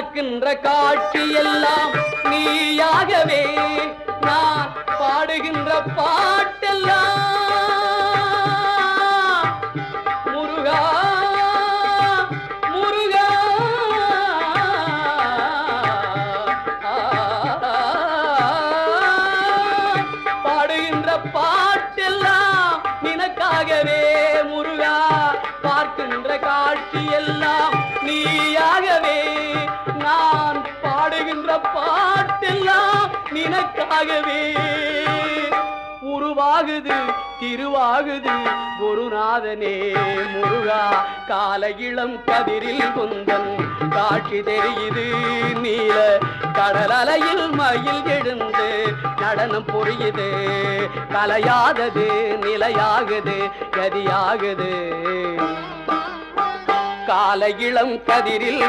பார்க்கின்ற காட்சி எல்லாம் நீயாகவே நான் பாடுகின்ற பாட்டெல்லாம் முருகா முருகா பாடுகின்ற பாட்டெல்லாம் நினக்காகவே முருகா பார்க்கின்ற காட்சி எல்லாம் நீயாகவே நான் பாடுகின்ற பாட்டெல்லாம் நினக்காகவே உருவாகுது திருவாகுது குருநாதனே முருகா கால இளம் கதிரில் குந்தன் காட்சி தெரியுது நீல கடல் அலையில் மயில் எழுந்து நடனம் புரியுது கலையாதது நிலையாகுது கதியாகுது கால இளம் கதிரில்